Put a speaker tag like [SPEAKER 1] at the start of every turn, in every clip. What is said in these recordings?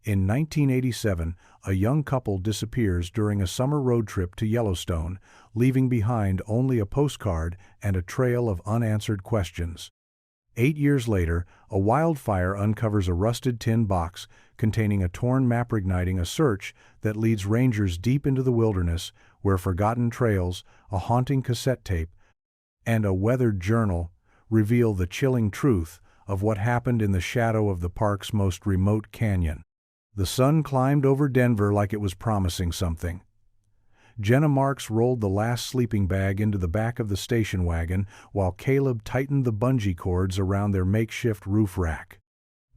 [SPEAKER 1] In 1987, a young couple disappears during a summer road trip to Yellowstone, leaving behind only a postcard and a trail of unanswered questions. 8 years later, a wildfire uncovers a rusted tin box containing a torn map igniting a search that leads rangers deep into the wilderness where forgotten trails, a haunting cassette tape, and a weathered journal reveal the chilling truth of what happened in the shadow of the park's most remote canyon. The sun climbed over Denver like it was promising something. Jenna Marks rolled the last sleeping bag into the back of the station wagon while Caleb tightened the bungee cords around their makeshift roof rack.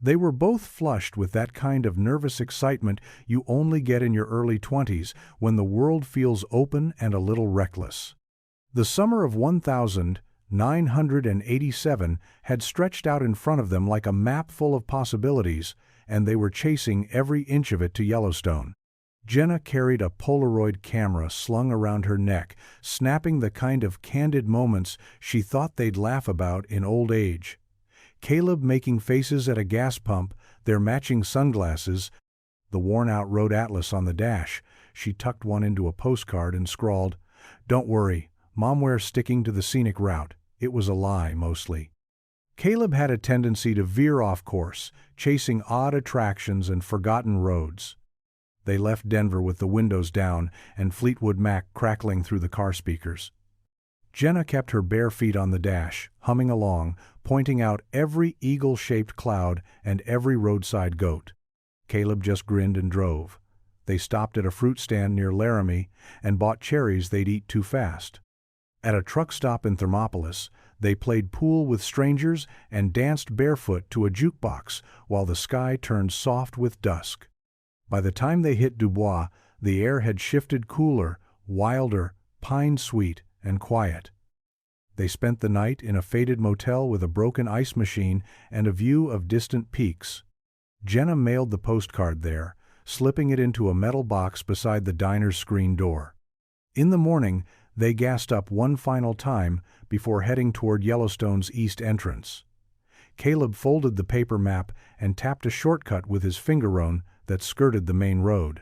[SPEAKER 1] They were both flushed with that kind of nervous excitement you only get in your early 20s when the world feels open and a little reckless. The summer of 1987 had stretched out in front of them like a map full of possibilities, and they were chasing every inch of it to Yellowstone. Jenna carried a Polaroid camera slung around her neck, snapping the kind of candid moments she thought they'd laugh about in old age. Caleb making faces at a gas pump, their matching sunglasses, the worn-out road atlas on the dash. She tucked one into a postcard and scrawled, "Don't worry, Mom, we're sticking to the scenic route." It was a lie, mostly. Caleb had a tendency to veer off course, chasing odd attractions and forgotten roads. They left Denver with the windows down and Fleetwood Mac crackling through the car speakers. Jenna kept her bare feet on the dash, humming along, pointing out every eagle-shaped cloud and every roadside goat. Caleb just grinned and drove. They stopped at a fruit stand near Laramie and bought cherries they'd eat too fast. At a truck stop in Thermopolis, they played pool with strangers and danced barefoot to a jukebox while the sky turned soft with dusk. By the time they hit Dubois, the air had shifted cooler, wilder, pine-sweet, and quiet. They spent the night in a faded motel with a broken ice machine and a view of distant peaks. Jenna mailed the postcard there, slipping it into a metal box beside the diner's screen door. In the morning, they gassed up one final time before heading toward Yellowstone's east entrance. Caleb folded the paper map and tapped a shortcut with his fingerone that skirted the main road.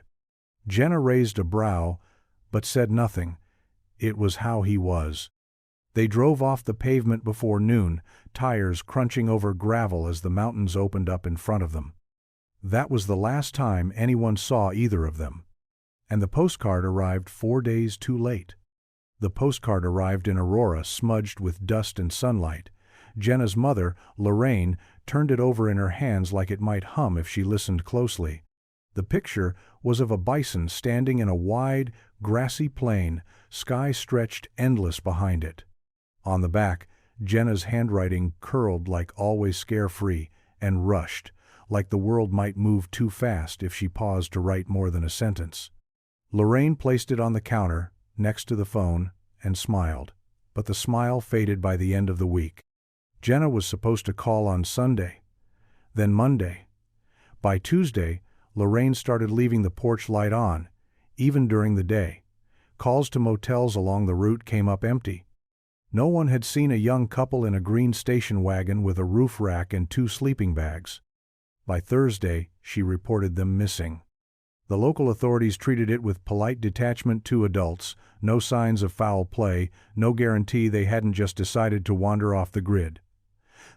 [SPEAKER 1] Jenna raised a brow, but said nothing. It was how he was. They drove off the pavement before noon, tires crunching over gravel as the mountains opened up in front of them. That was the last time anyone saw either of them. And the postcard arrived 4 days too late. The postcard arrived in Aurora, smudged with dust and sunlight. Jenna's mother, Lorraine, turned it over in her hands like it might hum if she listened closely. The picture was of a bison standing in a wide, grassy plain, sky stretched endless behind it. On the back, Jenna's handwriting curled like always carefree and rushed, like the world might move too fast if she paused to write more than a sentence. Lorraine placed it on the counter, next to the phone, and smiled. But the smile faded by the end of the week. Jenna was supposed to call on Sunday, then Monday. By Tuesday, Lorraine started leaving the porch light on, even during the day. Calls to motels along the route came up empty. No one had seen a young couple in a green station wagon with a roof rack and 2 sleeping bags. By Thursday, she reported them missing. The local authorities treated it with polite detachment. 2 adults, no signs of foul play, no guarantee they hadn't just decided to wander off the grid.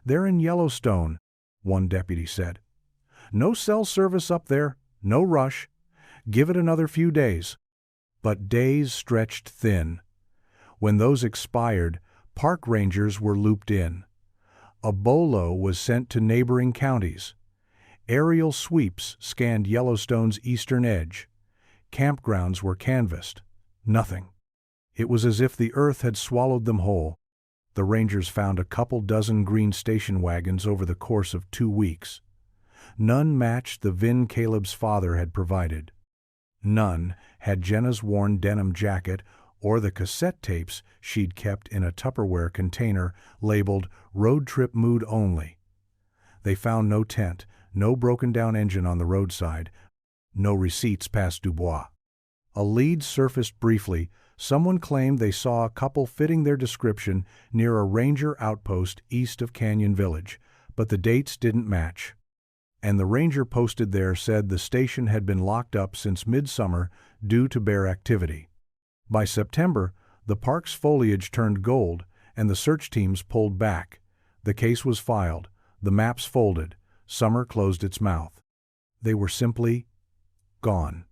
[SPEAKER 1] "They're in Yellowstone," one deputy said. "No cell service up there, no rush. Give it another few days." But days stretched thin. When those expired, park rangers were looped in. A bolo was sent to neighboring counties. Aerial sweeps scanned Yellowstone's eastern edge. Campgrounds were canvassed. Nothing. It was as if the earth had swallowed them whole. The rangers found a couple dozen green station wagons over the course of 2 weeks. None matched the VIN Caleb's father had provided. None had Jenna's worn denim jacket or the cassette tapes she'd kept in a Tupperware container labeled "Road Trip Mood Only." They found no tent, no broken-down engine on the roadside, no receipts past Dubois. A lead surfaced briefly. Someone claimed they saw a couple fitting their description near a ranger outpost east of Canyon Village, but the dates didn't match. and the ranger posted there said the station had been locked up since midsummer due to bear activity. By September, the park's foliage turned gold, and the search teams pulled back. The case was filed, the maps folded, summer closed its mouth. They were simply gone.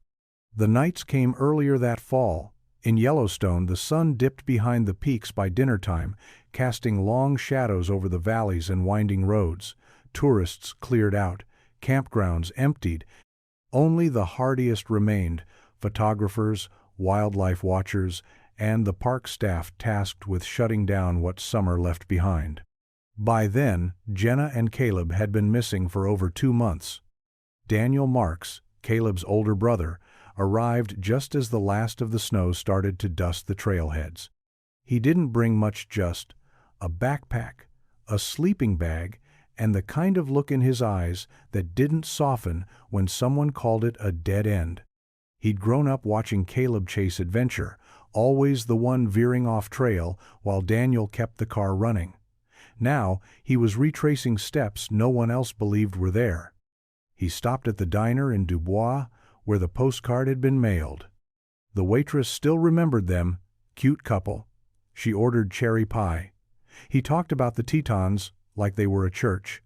[SPEAKER 1] The nights came earlier that fall. In Yellowstone, the sun dipped behind the peaks by dinnertime, casting long shadows over the valleys and winding roads. Tourists cleared out, campgrounds emptied. Only the hardiest remained, photographers, wildlife watchers, and the park staff tasked with shutting down what summer left behind. By then, Jenna and Caleb had been missing for over 2 months. Daniel Marks, Caleb's older brother, arrived just as the last of the snow started to dust the trailheads. He didn't bring much, just a backpack, a sleeping bag, and the kind of look in his eyes that didn't soften when someone called it a dead end. He'd grown up watching Caleb chase adventure, always the one veering off trail while Daniel kept the car running. Now, he was retracing steps no one else believed were there. He stopped at the diner in Dubois, where the postcard had been mailed. The waitress still remembered them, cute couple. She ordered cherry pie. He talked about the Tetons like they were a church.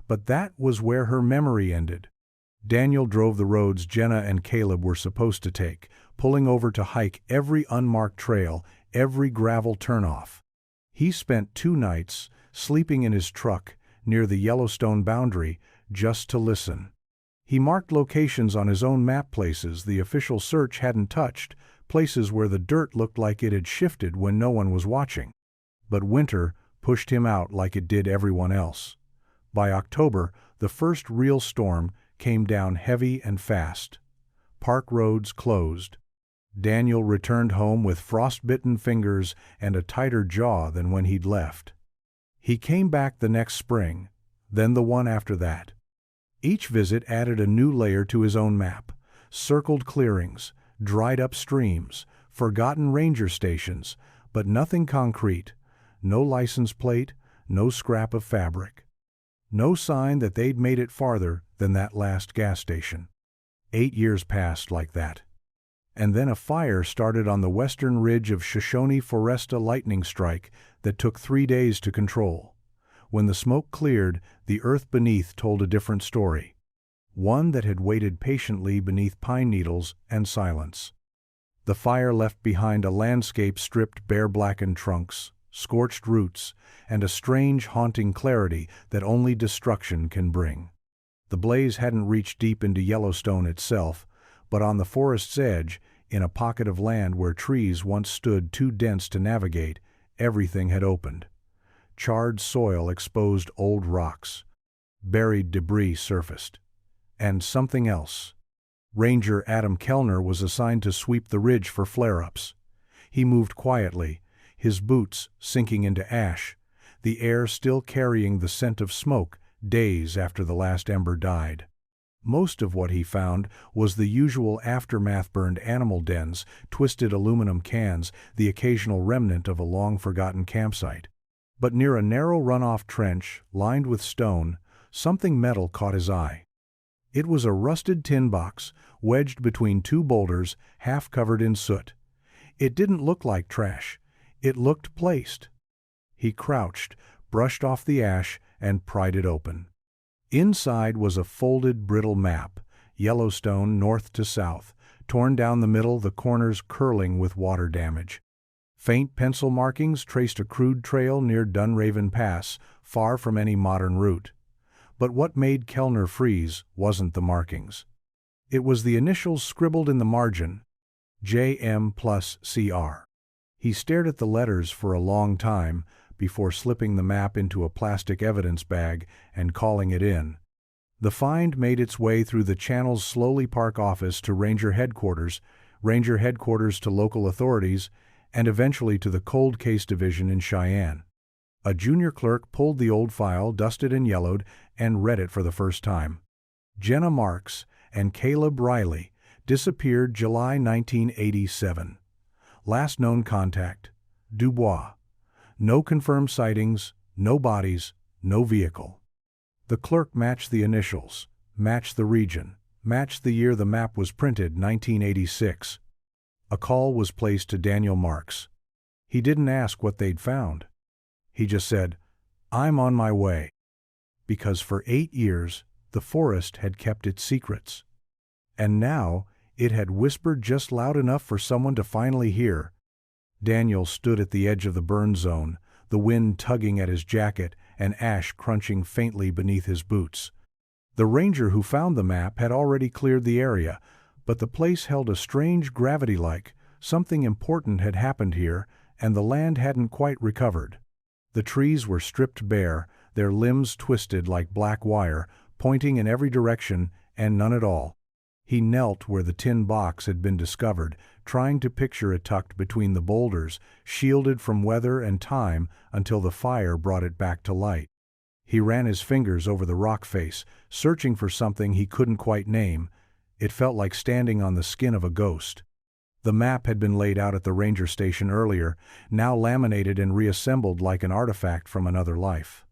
[SPEAKER 1] But that was where her memory ended. Daniel drove the roads Jenna and Caleb were supposed to take, pulling over to hike every unmarked trail, every gravel turnoff. He spent 2 nights sleeping in his truck near the Yellowstone boundary just to listen. He marked locations on his own map, places the official search hadn't touched, places where the dirt looked like it had shifted when no one was watching. But winter pushed him out like it did everyone else. By October, the first real storm came down heavy and fast. Park roads closed. Daniel returned home with frostbitten fingers and a tighter jaw than when he'd left. He came back the next spring, then the one after that. Each visit added a new layer to his own map: circled clearings, dried-up streams, forgotten ranger stations, but nothing concrete. No license plate, no scrap of fabric. No sign that they'd made it farther than that last gas station. 8 years passed like that. And then a fire started on the western ridge of Shoshone Forest, a lightning strike that took 3 days to control. When the smoke cleared, the earth beneath told a different story. One that had waited patiently beneath pine needles and silence. The fire left behind a landscape stripped bare, blackened trunks, scorched roots, and a strange, haunting clarity that only destruction can bring. The blaze hadn't reached deep into Yellowstone itself, but on the forest's edge, in a pocket of land where trees once stood too dense to navigate, everything had opened. Charred soil exposed old rocks. Buried debris surfaced. And something else. Ranger Adam Kellner was assigned to sweep the ridge for flare-ups. He moved quietly, his boots sinking into ash, the air still carrying the scent of smoke days after the last ember died. Most of what he found was the usual aftermath: burned animal dens, twisted aluminum cans, the occasional remnant of a long-forgotten campsite. But near a narrow runoff trench, lined with stone, something metal caught his eye. It was a rusted tin box, wedged between 2 boulders, half covered in soot. It didn't look like trash. It looked placed. He crouched, brushed off the ash, and pried it open. Inside was a folded, brittle map, Yellowstone north to south, torn down the middle, the corners curling with water damage. Faint pencil markings traced a crude trail near Dunraven Pass, far from any modern route. But what made Kellner freeze wasn't the markings. It was the initials scribbled in the margin, JM+CR. He stared at the letters for a long time before slipping the map into a plastic evidence bag and calling it in. The find made its way through the Channel's Slowly Park office to Ranger headquarters to local authorities, and eventually to the Cold Case Division in Cheyenne. A junior clerk pulled the old file, dusted and yellowed, and read it for the first time. Jenna Marks and Caleb Riley disappeared July 1987. Last known contact, Dubois. No confirmed sightings, no bodies, no vehicle. The clerk matched the initials, matched the region, matched the year the map was printed, 1986. A call was placed to Daniel Marks. He didn't ask what they'd found. He just said, "I'm on my way." Because for 8 years, the forest had kept its secrets. And now, it had whispered just loud enough for someone to finally hear. Daniel stood at the edge of the burn zone, the wind tugging at his jacket and ash crunching faintly beneath his boots. The ranger who found the map had already cleared the area, but the place held a strange gravity-like. Something important had happened here, and the land hadn't quite recovered. The trees were stripped bare, their limbs twisted like black wire, pointing in every direction, and none at all. He knelt where the tin box had been discovered, trying to picture it tucked between the boulders, shielded from weather and time until the fire brought it back to light. He ran his fingers over the rock face, searching for something he couldn't quite name. It felt like standing on the skin of a ghost. The map had been laid out at the ranger station earlier, now laminated and reassembled like an artifact from another life.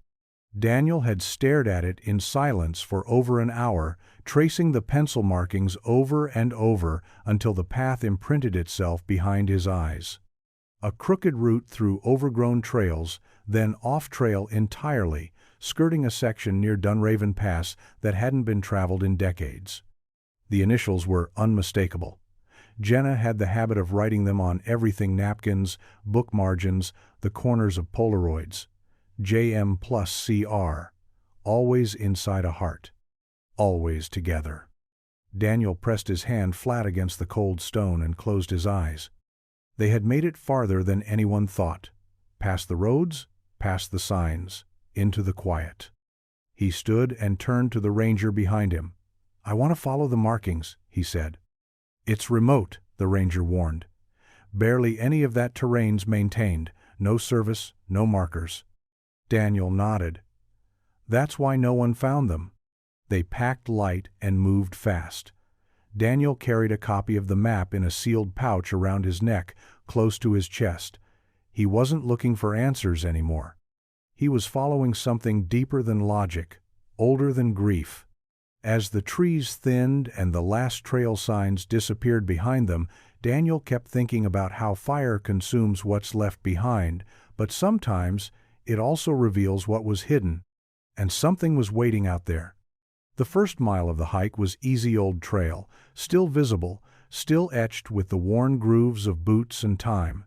[SPEAKER 1] Daniel had stared at it in silence for over an hour, tracing the pencil markings over and over until the path imprinted itself behind his eyes. A crooked route through overgrown trails, then off-trail entirely, skirting a section near Dunraven Pass that hadn't been traveled in decades. The initials were unmistakable. Jenna had the habit of writing them on everything: napkins, book margins, the corners of Polaroids. JM plus CR. Always inside a heart. Always together. Daniel pressed his hand flat against the cold stone and closed his eyes. They had made it farther than anyone thought. Past the roads, past the signs, into the quiet. He stood and turned to the ranger behind him. "I want to follow the markings," he said. "It's remote," the ranger warned. "Barely any of that terrain's maintained. No service, no markers." Daniel nodded. "That's why no one found them." They packed light and moved fast. Daniel carried a copy of the map in a sealed pouch around his neck, close to his chest. He wasn't looking for answers anymore. He was following something deeper than logic, older than grief. As the trees thinned and the last trail signs disappeared behind them, Daniel kept thinking about how fire consumes what's left behind, but sometimes it also reveals what was hidden, and something was waiting out there. The first mile of the hike was easy old trail, still visible, still etched with the worn grooves of boots and time.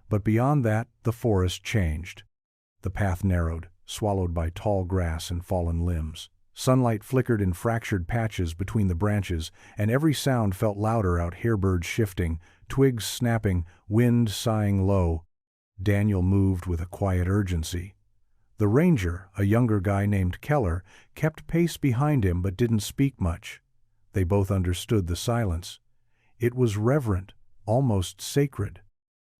[SPEAKER 1] But beyond that, the forest changed. The path narrowed, swallowed by tall grass and fallen limbs. Sunlight flickered in fractured patches between the branches, and every sound felt louder out: hairbirds shifting, twigs snapping, wind sighing low. Daniel moved with a quiet urgency. The ranger, a younger guy named Keller, kept pace behind him but didn't speak much. They both understood the silence. It was reverent, almost sacred.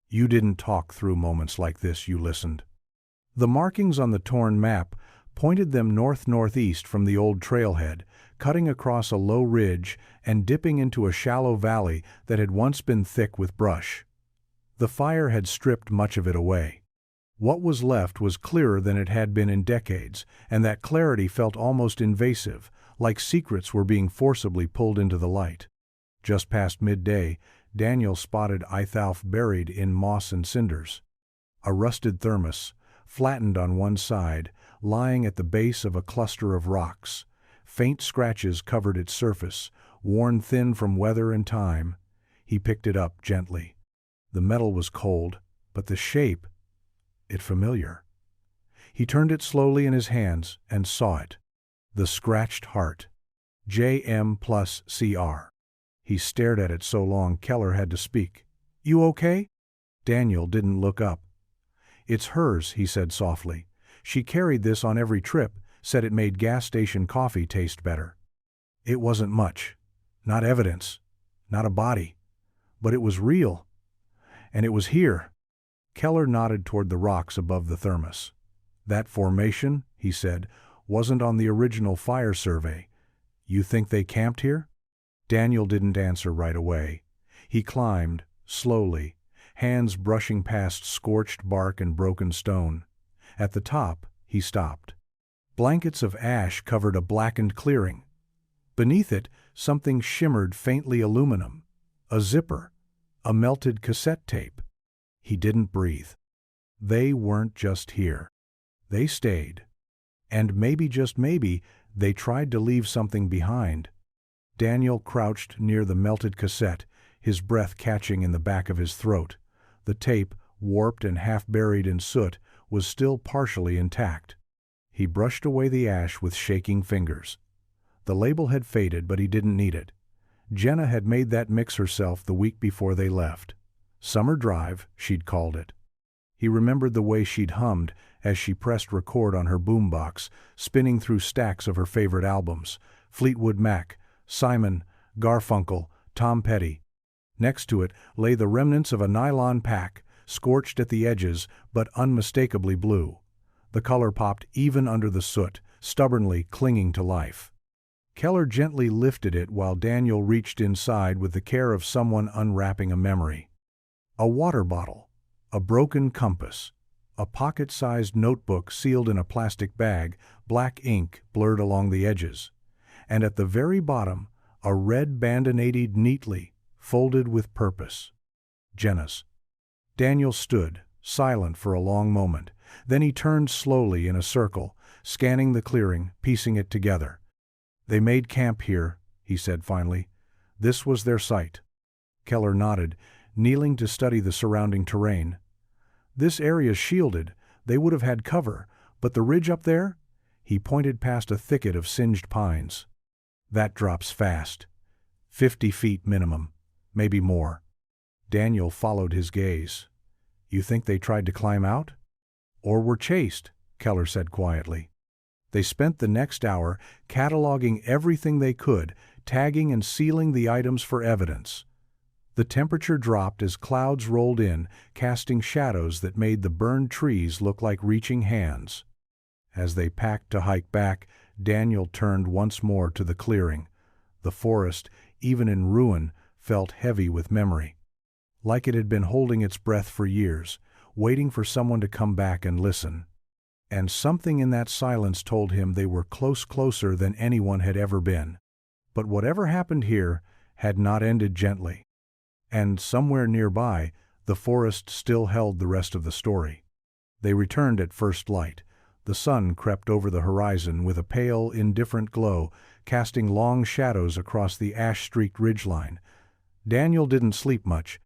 [SPEAKER 1] You didn't talk through moments like this, you listened. The markings on the torn map pointed them north-northeast from the old trailhead, cutting across a low ridge and dipping into a shallow valley that had once been thick with brush. The fire had stripped much of it away. What was left was clearer than it had been in decades, and that clarity felt almost invasive, like secrets were being forcibly pulled into the light. Just past midday, Daniel spotted Ithalf buried in moss and cinders. A rusted thermos, flattened on one side, lying at the base of a cluster of rocks. Faint scratches covered its surface, worn thin from weather and time. He picked it up gently. The metal was cold, but the shape, it familiar. He turned it slowly in his hands and saw it. The scratched heart. JM plus CR. He stared at it so long Keller had to speak. "You okay?" Daniel didn't look up. "It's hers," he said softly. "She carried this on every trip, said it made gas station coffee taste better." It wasn't much. Not evidence. Not a body. But it was real. And it was here. Keller nodded toward the rocks above the thermos. "That formation," he said, "wasn't on the original fire survey. You think they camped here?" Daniel didn't answer right away. He climbed, slowly, hands brushing past scorched bark and broken stone. At the top, he stopped. Blankets of ash covered a blackened clearing. Beneath it, something shimmered faintly aluminum. A zipper. A melted cassette tape. He didn't breathe. They weren't just here. They stayed. And maybe, just maybe, they tried to leave something behind. Daniel crouched near the melted cassette, his breath catching in the back of his throat. The tape, warped and half buried in soot, was still partially intact. He brushed away the ash with shaking fingers. The label had faded, but he didn't need it. Jenna had made that mix herself the week before they left. Summer Drive, she'd called it. He remembered the way she'd hummed as she pressed record on her boombox, spinning through stacks of her favorite albums: Fleetwood Mac, Simon, Garfunkel, Tom Petty. Next to it lay the remnants of a nylon pack, scorched at the edges but unmistakably blue. The color popped even under the soot, stubbornly clinging to life. Keller gently lifted it while Daniel reached inside with the care of someone unwrapping a memory. A water bottle, a broken compass, a pocket-sized notebook sealed in a plastic bag, black ink blurred along the edges. And at the very bottom, a red bandanated neatly, folded with purpose. Jenna's. Daniel stood, silent for a long moment. Then he turned slowly in a circle, scanning the clearing, piecing it together. "They made camp here," he said finally. "This was their site." Keller nodded, kneeling to study the surrounding terrain. "This area's shielded. They would have had cover, but the ridge up there?" He pointed past a thicket of singed pines. "That drops fast. 50 feet minimum, maybe more." Daniel followed his gaze. "You think they tried to climb out?" "Or were chased," Keller said quietly. They spent the next hour cataloging everything they could, tagging and sealing the items for evidence. The temperature dropped as clouds rolled in, casting shadows that made the burned trees look like reaching hands. As they packed to hike back, Daniel turned once more to the clearing. The forest, even in ruin, felt heavy with memory. Like it had been holding its breath for years, waiting for someone to come back and listen. And something in that silence told him they were closer than anyone had ever been. But whatever happened here had not ended gently. And somewhere nearby, the forest still held the rest of the story. They returned at first light. The sun crept over the horizon with a pale, indifferent glow, casting long shadows across the ash-streaked ridgeline. Daniel didn't sleep much.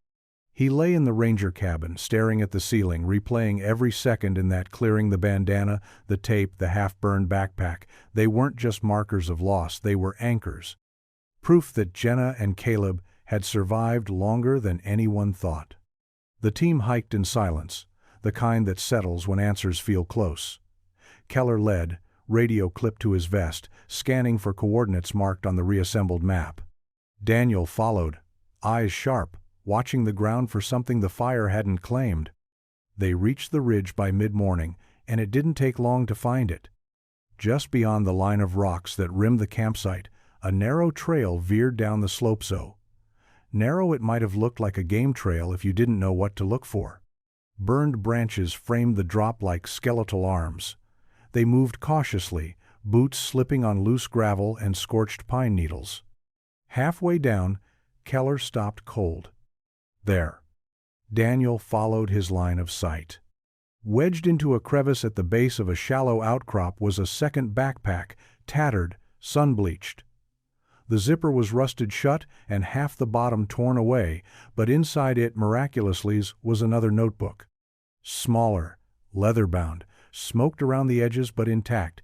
[SPEAKER 1] He lay in the ranger cabin, staring at the ceiling, replaying every second in that clearing: the bandana, the tape, the half-burned backpack. They weren't just markers of loss, they were anchors. Proof that Jenna and Caleb had survived longer than anyone thought. The team hiked in silence, the kind that settles when answers feel close. Keller led, radio clipped to his vest, scanning for coordinates marked on the reassembled map. Daniel followed, eyes sharp, watching the ground for something the fire hadn't claimed. They reached the ridge by mid-morning, and it didn't take long to find it. Just beyond the line of rocks that rimmed the campsite, a narrow trail veered down the slope. So narrow it might have looked like a game trail if you didn't know what to look for. Burned branches framed the drop like skeletal arms. They moved cautiously, boots slipping on loose gravel and scorched pine needles. Halfway down, Keller stopped cold. There. Daniel followed his line of sight. Wedged into a crevice at the base of a shallow outcrop was a second backpack, tattered, sun-bleached. The zipper was rusted shut and half the bottom torn away, but inside it, miraculously, was another notebook. Smaller, leather-bound, smoked around the edges but intact.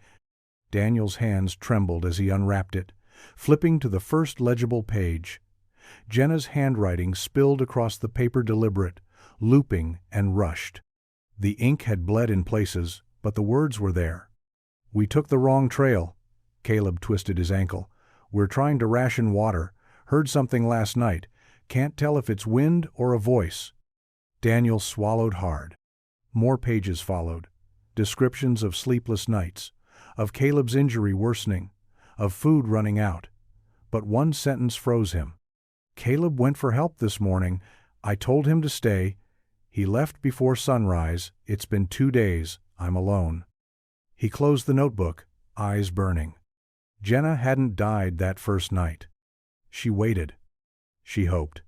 [SPEAKER 1] Daniel's hands trembled as he unwrapped it, flipping to the first legible page. Jenna's handwriting spilled across the paper, deliberate, looping, and rushed. The ink had bled in places, but the words were there. "We took the wrong trail." Caleb twisted his ankle. "We're trying to ration water. Heard something last night. Can't tell if it's wind or a voice." Daniel swallowed hard. More pages followed. Descriptions of sleepless nights, of Caleb's injury worsening, of food running out. But one sentence froze him. "Caleb went for help this morning. I told him to stay. He left before sunrise. It's been 2 days. I'm alone." He closed the notebook, eyes burning. Jenna hadn't died that first night. She waited. She hoped.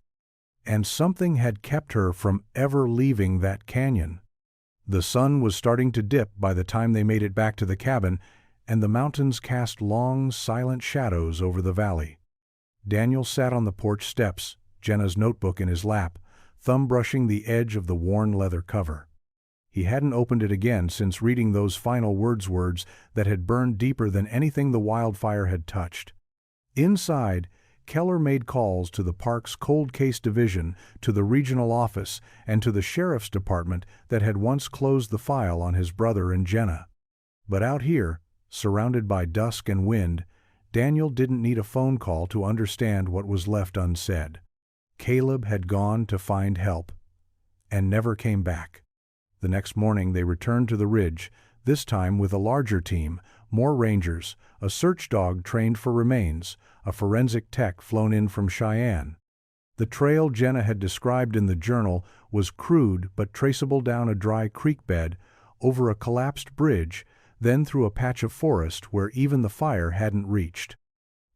[SPEAKER 1] And something had kept her from ever leaving that canyon. The sun was starting to dip by the time they made it back to the cabin, and the mountains cast long, silent shadows over the valley. Daniel sat on the porch steps, Jenna's notebook in his lap, thumb brushing the edge of the worn leather cover. He hadn't opened it again since reading those final words that had burned deeper than anything the wildfire had touched. Inside, Keller made calls to the park's cold case division, to the regional office, and to the sheriff's department that had once closed the file on his brother and Jenna. But out here, surrounded by dusk and wind, Daniel didn't need a phone call to understand what was left unsaid. Caleb had gone to find help, and never came back. The next morning they returned to the ridge, this time with a larger team, more rangers, a search dog trained for remains, a forensic tech flown in from Cheyenne. The trail Jenna had described in the journal was crude but traceable down a dry creek bed, over a collapsed bridge, then through a patch of forest where even the fire hadn't reached.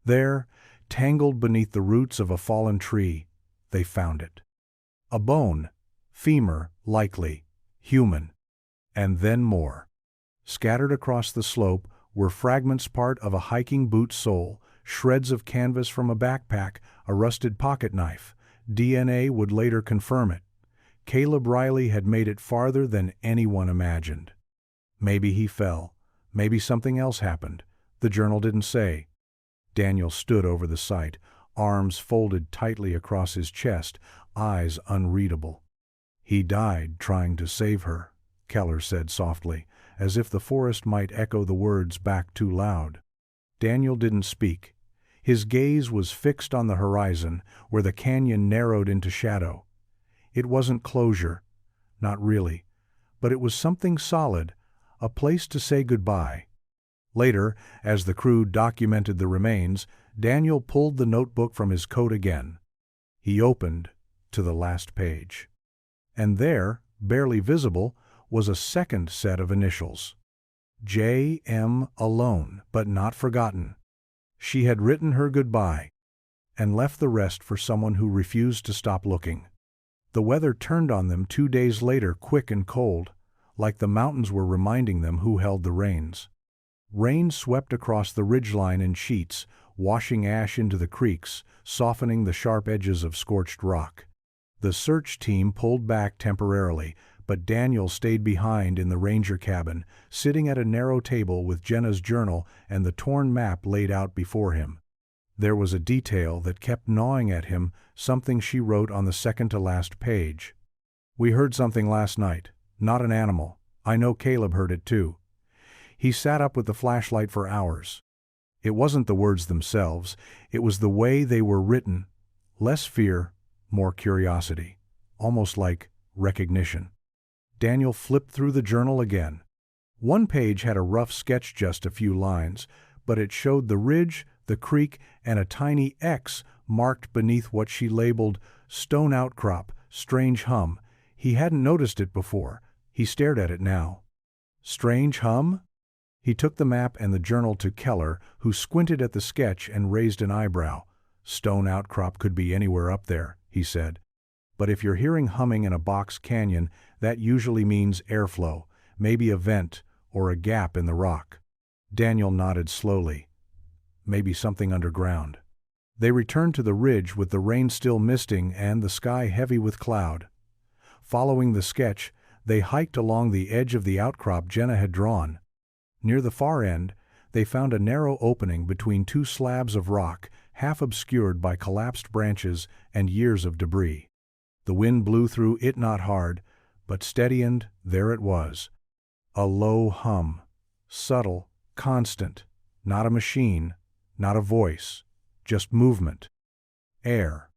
[SPEAKER 1] There, tangled beneath the roots of a fallen tree, they found it. A bone, femur, likely, human. And then more. Scattered across the slope were fragments part of a hiking boot sole, shreds of canvas from a backpack, a rusted pocket knife. DNA would later confirm it. Caleb Riley had made it farther than anyone imagined. Maybe he fell. Maybe something else happened. The journal didn't say. Daniel stood over the site, arms folded tightly across his chest, eyes unreadable. He died trying to save her, Keller said softly, as if the forest might echo the words back too loud. Daniel didn't speak. His gaze was fixed on the horizon, where the canyon narrowed into shadow. It wasn't closure, not really, but it was something solid, a place to say goodbye. Later, as the crew documented the remains, Daniel pulled the notebook from his coat again. He opened to the last page. And there, barely visible, was a second set of initials. J.M. alone, but not forgotten. She had written her goodbye, and left the rest for someone who refused to stop looking. The weather turned on them 2 days later, quick and cold, like the mountains were reminding them who held the reins. Rain swept across the ridgeline in sheets, washing ash into the creeks, softening the sharp edges of scorched rock. The search team pulled back temporarily, but Daniel stayed behind in the ranger cabin, sitting at a narrow table with Jenna's journal and the torn map laid out before him. There was a detail that kept gnawing at him, something she wrote on the second-to-last page. "We heard something last night. Not an animal. I know Caleb heard it too. He sat up with the flashlight for hours." It wasn't the words themselves, it was the way they were written. Less fear, more curiosity. Almost like recognition. Daniel flipped through the journal again. One page had a rough sketch, just a few lines, but it showed the ridge, the creek, and a tiny X marked beneath what she labeled stone outcrop, strange hum. He hadn't noticed it before. He stared at it now. Strange hum? He took the map and the journal to Keller, who squinted at the sketch and raised an eyebrow. "Stone outcrop could be anywhere up there," he said. "But if you're hearing humming in a box canyon, that usually means airflow, maybe a vent or a gap in the rock." Daniel nodded slowly. "Maybe something underground." They returned to the ridge with the rain still misting and the sky heavy with cloud. Following the sketch, they hiked along the edge of the outcrop Jenna had drawn. Near the far end, they found a narrow opening between two slabs of rock, half obscured by collapsed branches and years of debris. The wind blew through it, not hard, but steady, and there it was. A low hum. Subtle, constant. Not a machine, not a voice, just movement. Air.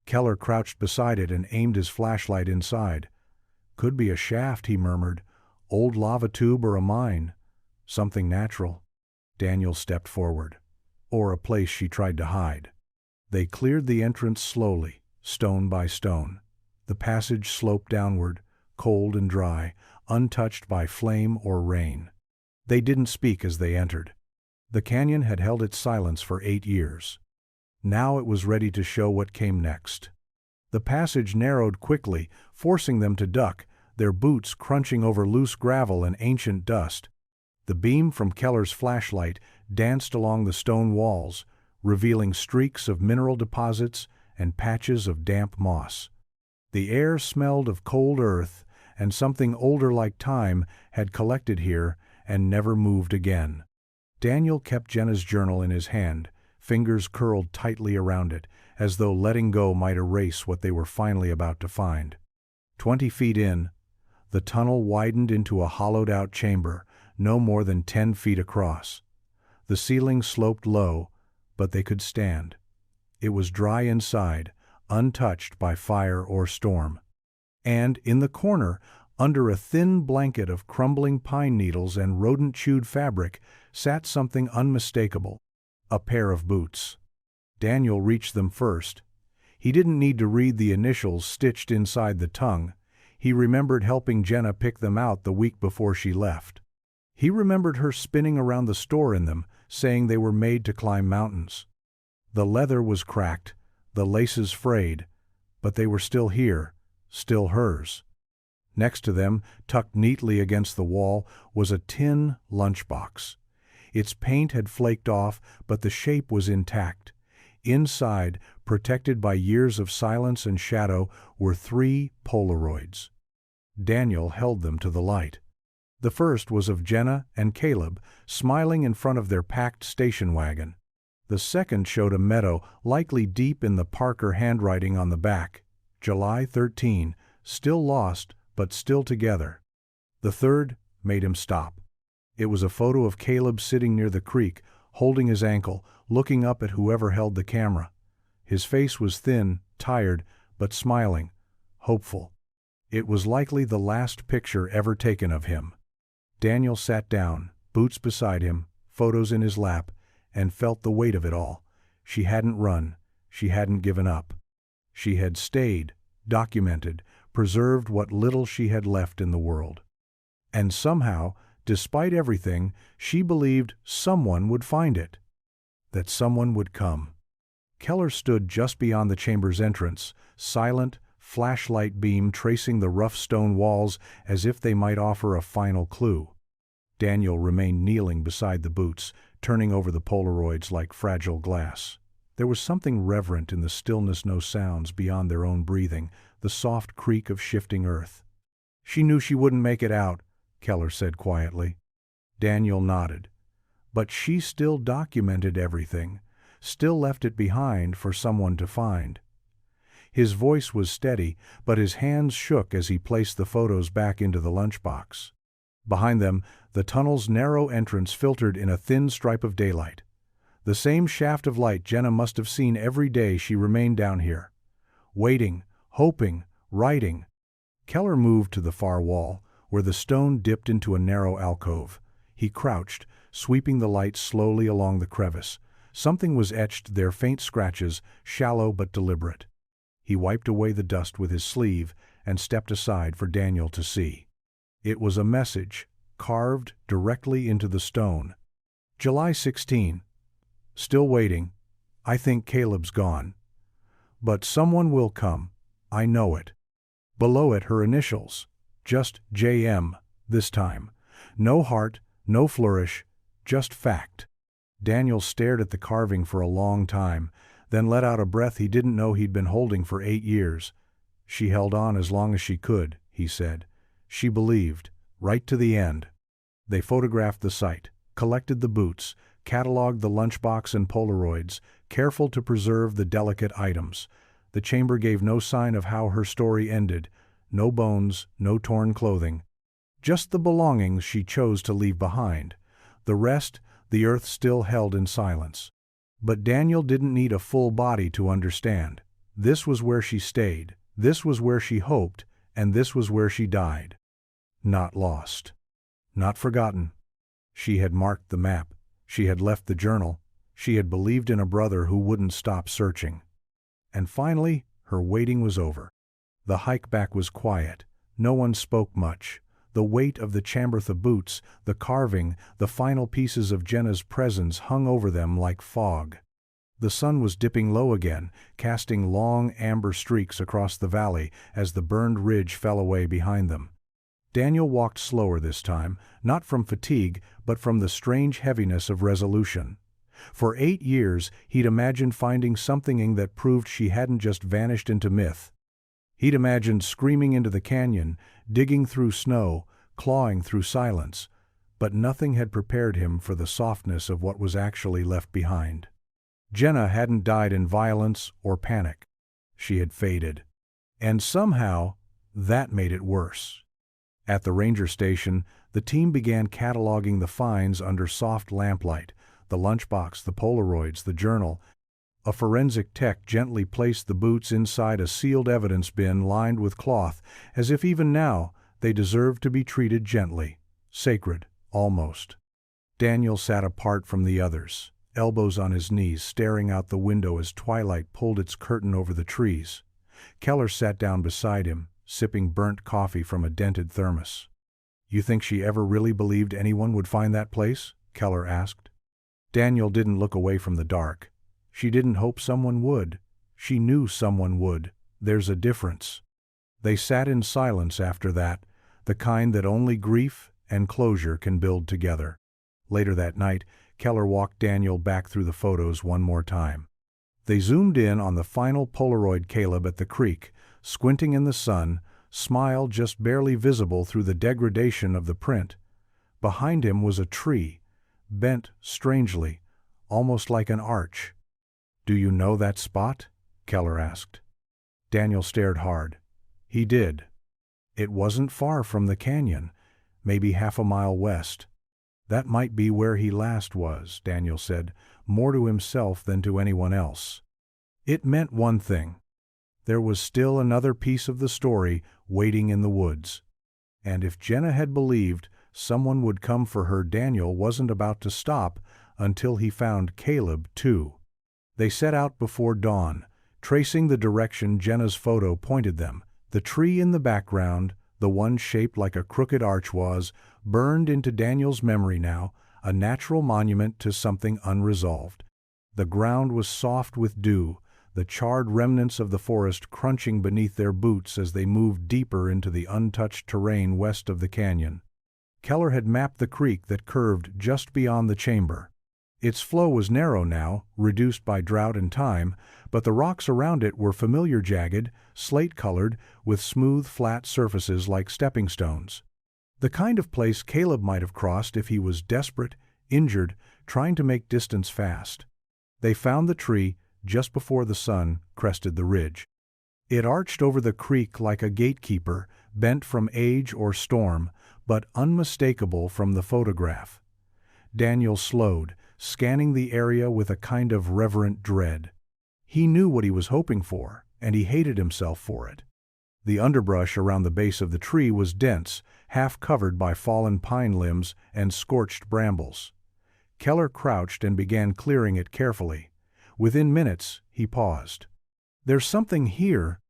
[SPEAKER 1] Keller crouched beside it and aimed his flashlight inside. "Could be a shaft," he murmured. "Old lava tube or a mine. Something natural." Daniel stepped forward. Or a place she tried to hide. They cleared the entrance slowly, stone by stone. The passage sloped downward, cold and dry, untouched by flame or rain. They didn't speak as they entered. The canyon had held its silence for 8 years. Now it was ready to show what came next. The passage narrowed quickly, forcing them to duck, their boots crunching over loose gravel and ancient dust. The beam from Keller's flashlight danced along the stone walls, revealing streaks of mineral deposits and patches of damp moss. The air smelled of cold earth, and something older like time had collected here and never moved again. Daniel kept Jenna's journal in his hand, fingers curled tightly around it, as though letting go might erase what they were finally about to find. 20 feet in, the tunnel widened into a hollowed-out chamber, no more than 10 feet across. The ceiling sloped low, but they could stand. It was dry inside, untouched by fire or storm. And, in the corner, under a thin blanket of crumbling pine needles and rodent-chewed fabric, sat something unmistakable: a pair of boots. Daniel reached them first. He didn't need to read the initials stitched inside the tongue. He remembered helping Jenna pick them out the week before she left. He remembered her spinning around the store in them, saying they were made to climb mountains. The leather was cracked, the laces frayed, but they were still here, still hers. Next to them, tucked neatly against the wall, was a tin lunchbox. Its paint had flaked off, but the shape was intact. Inside, protected by years of silence and shadow, were 3 Polaroids. Daniel held them to the light. The first was of Jenna and Caleb, smiling in front of their packed station wagon. The second showed a meadow, likely deep in the Parker handwriting on the back. July 13, still lost, but still together. The third made him stop. It was a photo of Caleb sitting near the creek, holding his ankle, looking up at whoever held the camera. His face was thin, tired, but smiling, hopeful. It was likely the last picture ever taken of him. Daniel sat down, boots beside him, photos in his lap, and felt the weight of it all. She hadn't run. She hadn't given up. She had stayed, documented, preserved what little she had left in the world. And somehow, despite everything, she believed someone would find it. That someone would come. Keller stood just beyond the chamber's entrance, silent, flashlight beam tracing the rough stone walls as if they might offer a final clue. Daniel remained kneeling beside the boots, turning over the Polaroids like fragile glass. There was something reverent in the stillness, no sounds beyond their own breathing, the soft creak of shifting earth. "She knew she wouldn't make it out," Keller said quietly. Daniel nodded. But she still documented everything, still left it behind for someone to find. His voice was steady, but his hands shook as he placed the photos back into the lunchbox. Behind them, the tunnel's narrow entrance filtered in a thin stripe of daylight. The same shaft of light Jenna must have seen every day she remained down here. Waiting, hoping, writing. Keller moved to the far wall, where the stone dipped into a narrow alcove. He crouched, sweeping the light slowly along the crevice. Something was etched there, faint scratches, shallow but deliberate. He wiped away the dust with his sleeve and stepped aside for Daniel to see. It was a message, carved directly into the stone. July 16. Still waiting. I think Caleb's gone. But someone will come. I know it. Below it, her initials. Just J.M. this time. No heart, no flourish, just fact. Daniel stared at the carving for a long time, then let out a breath he didn't know he'd been holding for 8 years. She held on as long as she could, he said. She believed, right to the end. They photographed the site, collected the boots, cataloged the lunchbox and Polaroids, careful to preserve the delicate items. The chamber gave no sign of how her story ended. No bones, no torn clothing. Just the belongings she chose to leave behind. The rest, the earth still held in silence. But Daniel didn't need a full body to understand. This was where she stayed, this was where she hoped, and this was where she died. Not lost. Not forgotten. She had marked the map. She had left the journal. She had believed in a brother who wouldn't stop searching. And finally, her waiting was over. The hike back was quiet. No one spoke much. The weight of the Chambertha boots, the carving, the final pieces of Jenna's presence hung over them like fog. The sun was dipping low again, casting long amber streaks across the valley as the burned ridge fell away behind them. Daniel walked slower this time, not from fatigue, but from the strange heaviness of resolution. For 8 years, he'd imagined finding something that proved she hadn't just vanished into myth. He'd imagined screaming into the canyon, digging through snow, clawing through silence, but nothing had prepared him for the softness of what was actually left behind. Jenna hadn't died in violence or panic. She had faded. And somehow, that made it worse. At the ranger station, the team began cataloging the finds under soft lamplight, the lunchbox, the Polaroids, the journal. A forensic tech gently placed the boots inside a sealed evidence bin lined with cloth, as if even now they deserved to be treated gently, sacred, almost. Daniel sat apart from the others, elbows on his knees, staring out the window as twilight pulled its curtain over the trees. Keller sat down beside him, sipping burnt coffee from a dented thermos. "You think she ever really believed anyone would find that place?" Keller asked. Daniel didn't look away from the dark. She didn't hope someone would. She knew someone would. There's a difference. They sat in silence after that, the kind that only grief and closure can build together. Later that night, Keller walked Daniel back through the photos one more time. They zoomed in on the final Polaroid Caleb at the creek, squinting in the sun, smile just barely visible through the degradation of the print. Behind him was a tree, bent strangely, almost like an arch. "Do you know that spot?" Keller asked. Daniel stared hard. He did. It wasn't far from the canyon, maybe half a mile west. "That might be where he last was," Daniel said, more to himself than to anyone else. It meant one thing. There was still another piece of the story waiting in the woods. And if Jenna had believed someone would come for her, Daniel wasn't about to stop until he found Caleb, too. They set out before dawn, tracing the direction Jenna's photo pointed them. The tree in the background, the one shaped like a crooked arch, was burned into Daniel's memory now, a natural monument to something unresolved. The ground was soft with dew, the charred remnants of the forest crunching beneath their boots as they moved deeper into the untouched terrain west of the canyon. Keller had mapped the creek that curved just beyond the chamber. Its flow was narrow now, reduced by drought and time, but the rocks around it were familiar, jagged, slate-colored, with smooth, flat surfaces like stepping stones. The kind of place Caleb might have crossed if he was desperate, injured, trying to make distance fast. They found the tree just before the sun crested the ridge. It arched over the creek like a gatekeeper, bent from age or storm, but unmistakable from the photograph. Daniel slowed, scanning the area with a kind of reverent dread. He knew what he was hoping for, and he hated himself for it. The underbrush around the base of the tree was dense, half covered by fallen pine limbs and scorched brambles. Keller crouched and began clearing it carefully. Within minutes, he paused. "There's something here."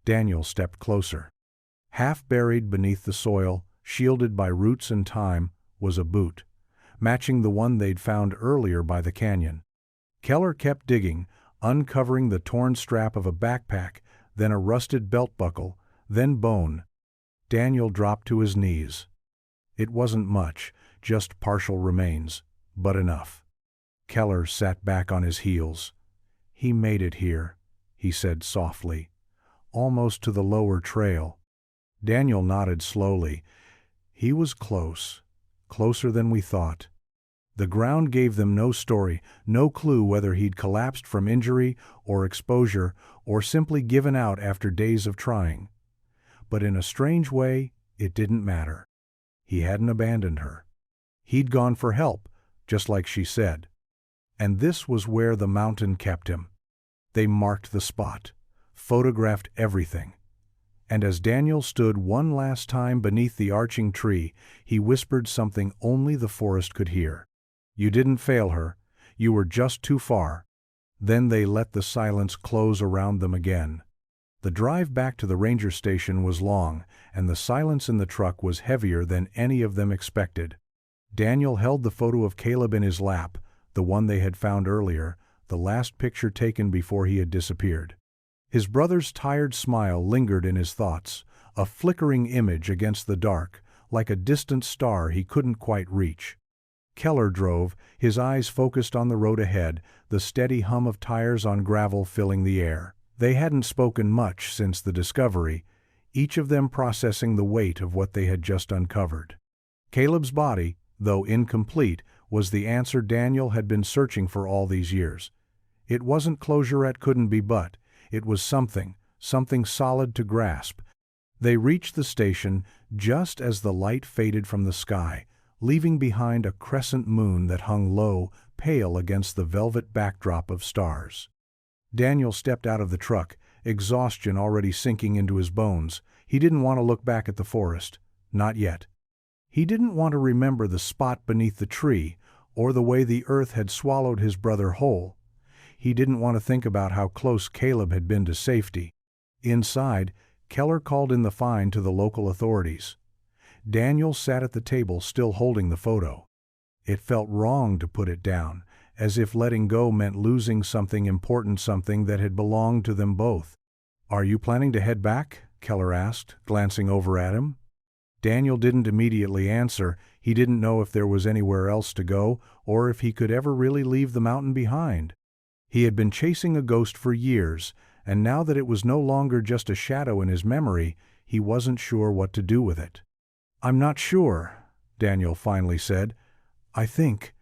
[SPEAKER 1] Daniel stepped closer. Half buried beneath the soil, shielded by roots and time, was a boot, matching the one they'd found earlier by the canyon. Keller kept digging, uncovering the torn strap of a backpack, then a rusted belt buckle, then bone. Daniel dropped to his knees. It wasn't much, just partial remains, but enough. Keller sat back on his heels. "He made it here," he said softly, "almost to the lower trail." Daniel nodded slowly. "He was close, closer than we thought." The ground gave them no story, no clue whether he'd collapsed from injury or exposure or simply given out after days of trying. But in a strange way, it didn't matter. He hadn't abandoned her. He'd gone for help, just like she said. And this was where the mountain kept him. They marked the spot, photographed everything. And as Daniel stood one last time beneath the arching tree, he whispered something only the forest could hear. "You didn't fail her. You were just too far." Then they let the silence close around them again. The drive back to the ranger station was long, and the silence in the truck was heavier than any of them expected. Daniel held the photo of Caleb in his lap, the one they had found earlier, the last picture taken before he had disappeared. His brother's tired smile lingered in his thoughts, a flickering image against the dark, like a distant star he couldn't quite reach. Keller drove, his eyes focused on the road ahead, the steady hum of tires on gravel filling the air. They hadn't spoken much since the discovery, each of them processing the weight of what they had just uncovered. Caleb's body, though incomplete, was the answer Daniel had been searching for all these years. It wasn't closure it couldn't be but, it was something solid to grasp. They reached the station just as the light faded from the sky, leaving behind a crescent moon that hung low, pale against the velvet backdrop of stars. Daniel stepped out of the truck, exhaustion already sinking into his bones. He didn't want to look back at the forest. Not yet. He didn't want to remember the spot beneath the tree, or the way the earth had swallowed his brother whole. He didn't want to think about how close Caleb had been to safety. Inside, Keller called in the fine to the local authorities. Daniel sat at the table still holding the photo. It felt wrong to put it down, as if letting go meant losing something important, something that had belonged to them both. "Are you planning to head back?" Keller asked, glancing over at him. Daniel didn't immediately answer. He didn't know if there was anywhere else to go, or if he could ever really leave the mountain behind. He had been chasing a ghost for years, and now that it was no longer just a shadow in his memory, he wasn't sure what to do with it. "I'm not sure," Daniel finally said. I think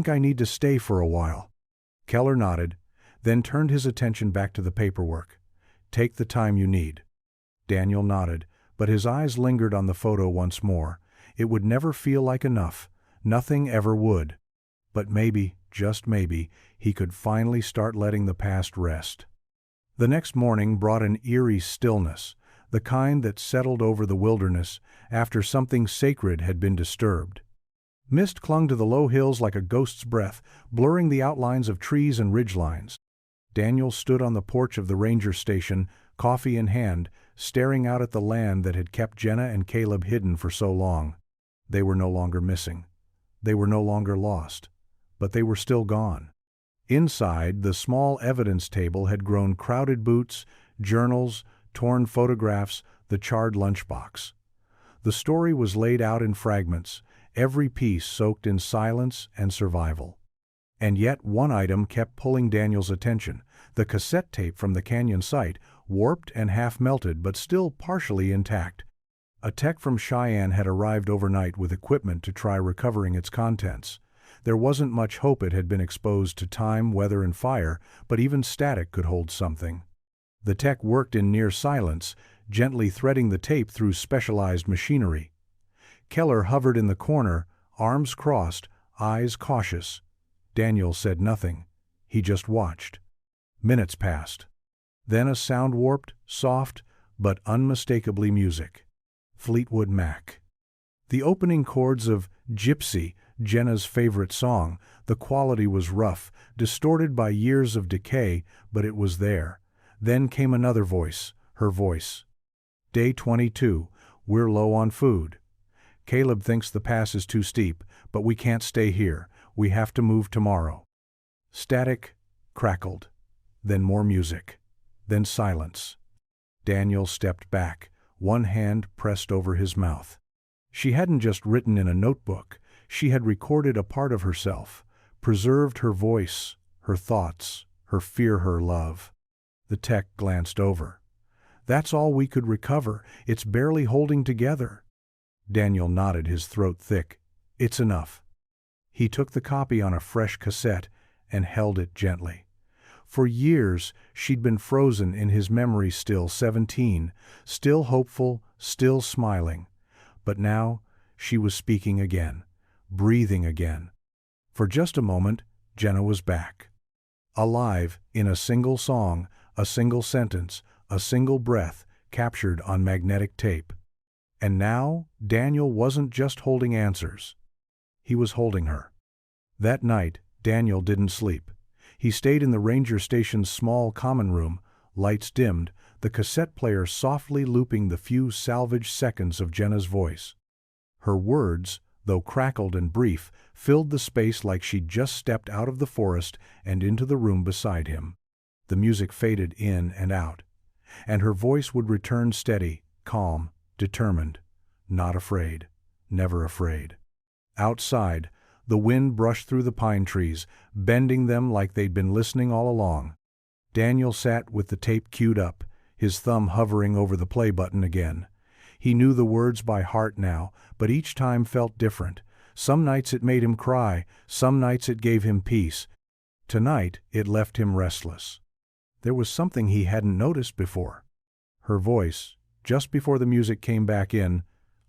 [SPEAKER 1] I need to stay for a while." Keller nodded, then turned his attention back to the paperwork. "Take the time you need." Daniel nodded, but his eyes lingered on the photo once more. It would never feel like enough. Nothing ever would. But maybe, just maybe, he could finally start letting the past rest. The next morning brought an eerie stillness, the kind that settled over the wilderness after something sacred had been disturbed. Mist clung to the low hills like a ghost's breath, blurring the outlines of trees and ridgelines. Daniel stood on the porch of the ranger station, coffee in hand, staring out at the land that had kept Jenna and Caleb hidden for so long. They were no longer missing. They were no longer lost. But they were still gone. Inside, the small evidence table had grown crowded: boots, journals, torn photographs, the charred lunchbox. The story was laid out in fragments, every piece soaked in silence and survival. And yet one item kept pulling Daniel's attention: the cassette tape from the canyon site, warped and half-melted but still partially intact. A tech from Cheyenne had arrived overnight with equipment to try recovering its contents. There wasn't much hope it had been exposed to time, weather, and fire, but even static could hold something. The tech worked in near silence, gently threading the tape through specialized machinery. Keller hovered in the corner, arms crossed, eyes cautious. Daniel said nothing. He just watched. Minutes passed. Then a sound warped, soft, but unmistakably music. Fleetwood Mac. The opening chords of Gypsy, Jenna's favorite song. The quality was rough, distorted by years of decay, but it was there. Then came another voice, her voice. "Day 22, we're low on food. Caleb thinks the pass is too steep, but we can't stay here. We have to move tomorrow." Static crackled. Then more music. Then silence. Daniel stepped back, one hand pressed over his mouth. She hadn't just written in a notebook. She had recorded a part of herself, preserved her voice, her thoughts, her fear, her love. The tech glanced over. "That's all we could recover. It's barely holding together." Daniel nodded, his throat thick. "It's enough." He took the copy on a fresh cassette and held it gently. For years, she'd been frozen in his memory, still 17, still hopeful, still smiling. But now, she was speaking again, breathing again. For just a moment, Jenna was back. Alive, in a single song, a single sentence, a single breath, captured on magnetic tape. And now, Daniel wasn't just holding answers. He was holding her. That night, Daniel didn't sleep. He stayed in the ranger station's small common room, Lights dimmed, the cassette player softly looping the few salvaged seconds of Jenna's voice. Her words, though crackled and brief, filled the space like she'd just stepped out of the forest and into the room beside him. The music faded in and out, and her voice would return steady, calm, determined, not afraid, never afraid. Outside, the wind brushed through the pine trees, bending them like they'd been listening all along. Daniel sat with the tape queued up, his thumb hovering over the play button again. He knew the words by heart now, but each time felt different. Some nights it made him cry, some nights it gave him peace. Tonight it left him restless. There was something he hadn't noticed before. Her voice, just before the music came back in,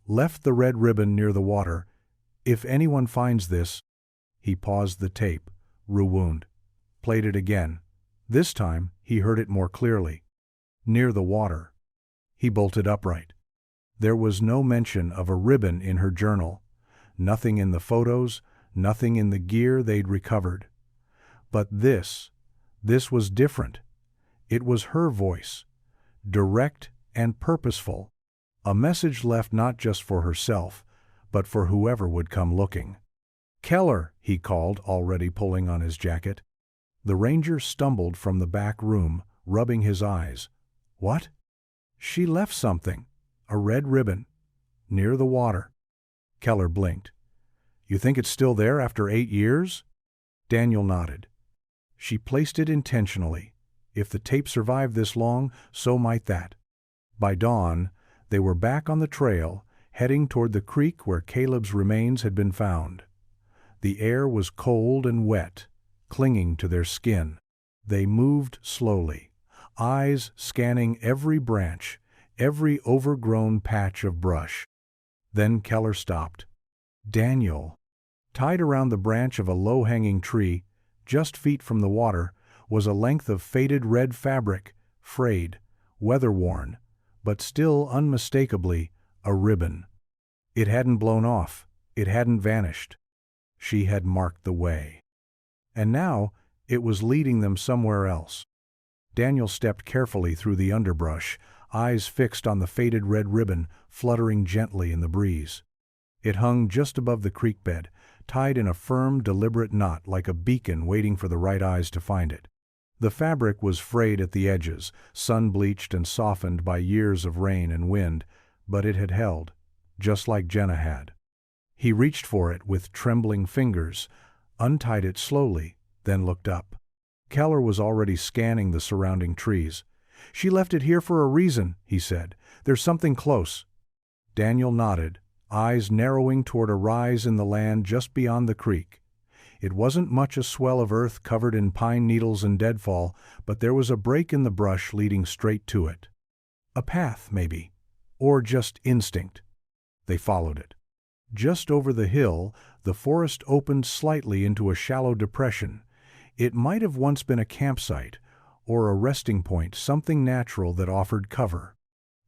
[SPEAKER 1] left the red ribbon near the water. If anyone finds this... He paused the tape, rewound, played it again. This time he heard it more clearly. Near the water. He bolted upright. There was no mention of a ribbon in her journal. Nothing in the photos, nothing in the gear they'd recovered. But this was different. It was her voice, direct and purposeful, a message left not just for herself, but for whoever would come looking. "Keller," he called, already pulling on his jacket. The ranger stumbled from the back room, rubbing his eyes. "What?" "She left something. A red ribbon. Near the water." Keller blinked. "You think it's still there after 8 years?" Daniel nodded. "She placed it intentionally. If the tape survived this long, so might that." By dawn, they were back on the trail, heading toward the creek where Caleb's remains had been found. The air was cold and wet, clinging to their skin. They moved slowly, eyes scanning every branch, every overgrown patch of brush. Then Keller stopped. Daniel. Tied around the branch of a low-hanging tree, just feet from the water, was a length of faded red fabric, frayed, weather-worn, but still unmistakably a ribbon. It hadn't blown off, it hadn't vanished. She had marked the way. And now it was leading them somewhere else. Daniel stepped carefully through the underbrush, eyes fixed on the faded red ribbon fluttering gently in the breeze. It hung just above the creek bed, tied in a firm, deliberate knot like a beacon waiting for the right eyes to find it. The fabric was frayed at the edges, sun-bleached and softened by years of rain and wind, but it had held, just like Jenna had. He reached for it with trembling fingers, untied it slowly, then looked up. Keller was already scanning the surrounding trees. "She left it here for a reason," he said. "There's something close." Daniel nodded, eyes narrowing toward a rise in the land just beyond the creek. It wasn't much a swell of earth covered in pine needles and deadfall, but there was a break in the brush leading straight to it. A path, maybe, or just instinct. They followed it. Just over the hill, the forest opened slightly into a shallow depression. It might have once been a campsite, or a resting point, something natural that offered cover.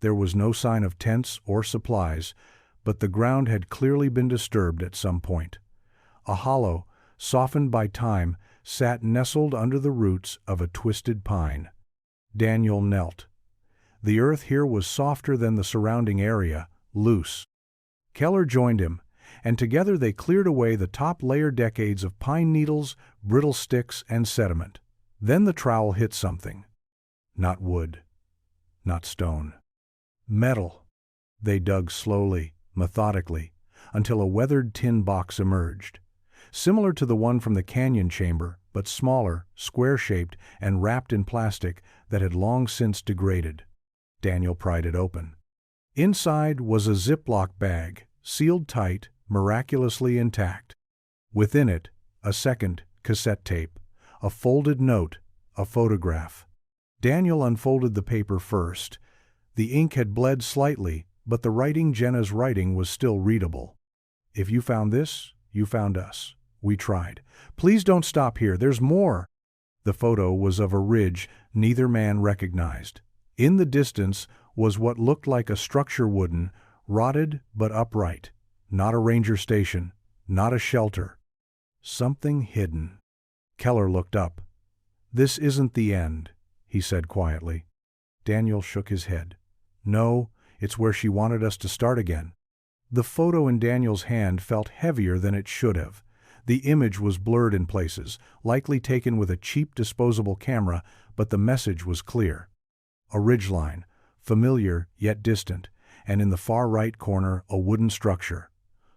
[SPEAKER 1] There was no sign of tents or supplies, but the ground had clearly been disturbed at some point. A hollow, softened by time, sat nestled under the roots of a twisted pine. Daniel knelt. The earth here was softer than the surrounding area, loose. Keller joined him, and together they cleared away the top layer decades of pine needles, brittle sticks, and sediment. Then the trowel hit something. Not wood. Not stone. Metal. They dug slowly, methodically, until a weathered tin box emerged. Similar to the one from the canyon chamber, but smaller, square-shaped, and wrapped in plastic that had long since degraded. Daniel pried it open. Inside was a Ziploc bag, sealed tight, miraculously intact. Within it, a second cassette tape, a folded note, a photograph. Daniel unfolded the paper first. The ink had bled slightly, but the writing, Jenna's writing, was still readable. "If you found this, you found us. We tried. Please don't stop here, there's more." The photo was of a ridge neither man recognized. In the distance was what looked like a structure, wooden, rotted but upright. Not a ranger station, not a shelter. Something hidden. Keller looked up. "This isn't the end," he said quietly. Daniel shook his head. No, it's where she wanted us to start again. The photo in Daniel's hand felt heavier than it should have. The image was blurred in places, likely taken with a cheap disposable camera, but the message was clear. A ridgeline, familiar yet distant, and in the far right corner a wooden structure.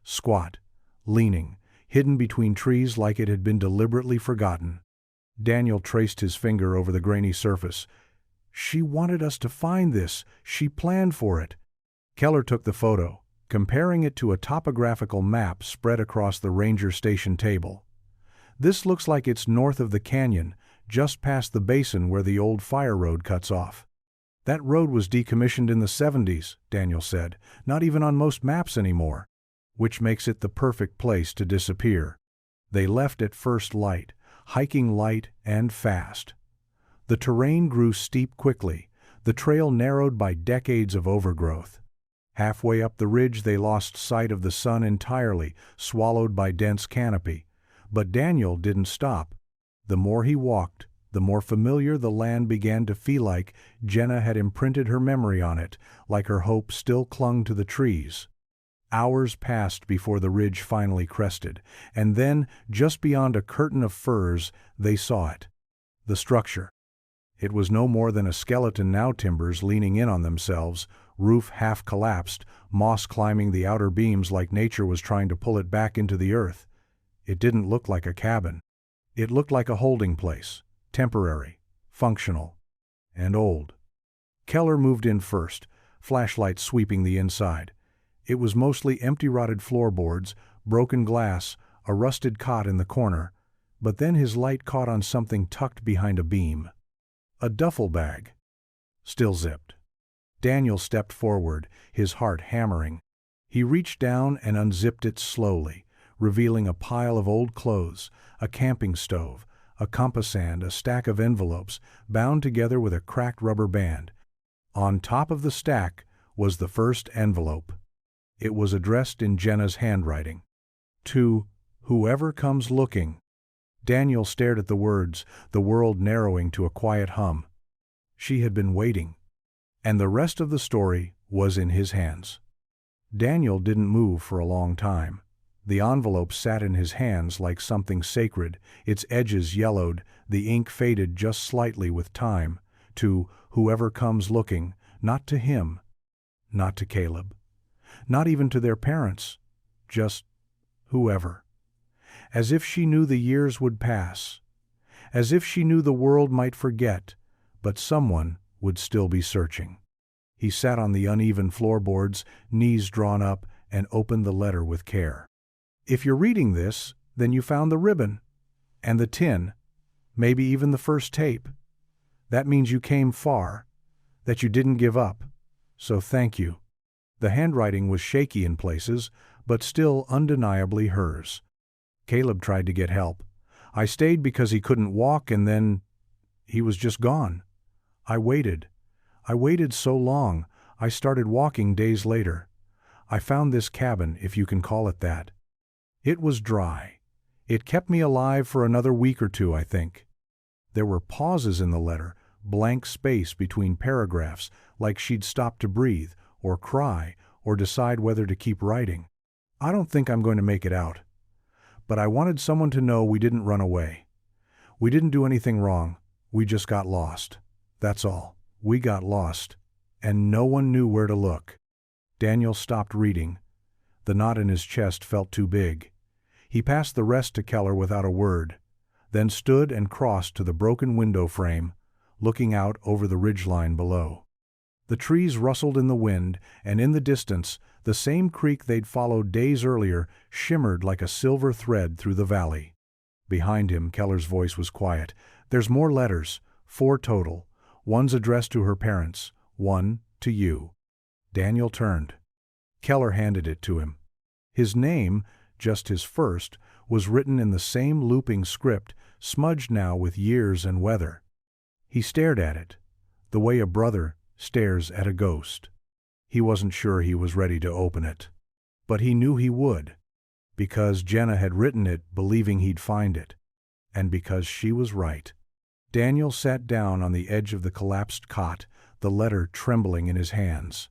[SPEAKER 1] Squat, leaning, hidden between trees like it had been deliberately forgotten. Daniel traced his finger over the grainy surface. She wanted us to find this. She planned for it. Keller took the photo, comparing it to a topographical map spread across the ranger station table. This looks like it's north of the canyon, just past the basin where the old fire road cuts off. That road was decommissioned in the 70s, Daniel said, not even on most maps anymore, which makes it the perfect place to disappear. They left at first light, hiking light and fast. The terrain grew steep quickly, the trail narrowed by decades of overgrowth. Halfway up the ridge they lost sight of the sun entirely, swallowed by dense canopy. But Daniel didn't stop. The more he walked, the more familiar the land began to feel like. Jenna had imprinted her memory on it, like her hope still clung to the trees. Hours passed before the ridge finally crested, and then, just beyond a curtain of firs, they saw it. The structure. It was no more than a skeleton now, timbers leaning in on themselves, roof half collapsed, moss climbing the outer beams like nature was trying to pull it back into the earth. It didn't look like a cabin. It looked like a holding place, temporary, functional, and old. Keller moved in first, flashlight sweeping the inside. It was mostly empty rotted floorboards, broken glass, a rusted cot in the corner, but then his light caught on something tucked behind a beam. A duffel bag. Still zipped. Daniel stepped forward, his heart hammering. He reached down and unzipped it slowly, revealing a pile of old clothes, a camping stove, a compass and a stack of envelopes bound together with a cracked rubber band. On top of the stack was the first envelope. It was addressed in Jenna's handwriting. To whoever comes looking. Daniel stared at the words, the world narrowing to a quiet hum. She had been waiting. And the rest of the story was in his hands. Daniel didn't move for a long time. The envelope sat in his hands like something sacred, its edges yellowed, the ink faded just slightly with time. To whoever comes looking, not to him, not to Caleb, not even to their parents, just whoever. As if she knew the years would pass, as if she knew the world might forget, but someone would still be searching. He sat on the uneven floorboards, knees drawn up, and opened the letter with care. If you're reading this, then you found the ribbon, and the tin, maybe even the first tape. That means you came far, that you didn't give up, so thank you. The handwriting was shaky in places, but still undeniably hers. Caleb tried to get help. I stayed because he couldn't walk, and then he was just gone. I waited so long, I started walking days later. I found this cabin, if you can call it that. It was dry. It kept me alive for another week or two, I think. There were pauses in the letter, blank space between paragraphs, like she'd stopped to breathe, or cry, or decide whether to keep writing. I don't think I'm going to make it out. But I wanted someone to know we didn't run away. We didn't do anything wrong. We just got lost. That's all. We got lost. And no one knew where to look. Daniel stopped reading. The knot in his chest felt too big. He passed the rest to Keller without a word, then stood and crossed to the broken window frame, looking out over the ridgeline below. The trees rustled in the wind, and in the distance, the same creek they'd followed days earlier shimmered like a silver thread through the valley. Behind him, Keller's voice was quiet. There's more letters, 4 total. One's addressed to her parents, one to you. Daniel turned. Keller handed it to him. His name, just his first, was written in the same looping script, smudged now with years and weather. He stared at it, the way a brother stares at a ghost. He wasn't sure he was ready to open it. But he knew he would, because Jenna had written it believing he'd find it, and because she was right. Daniel sat down on the edge of the collapsed cot, the letter trembling in his hands.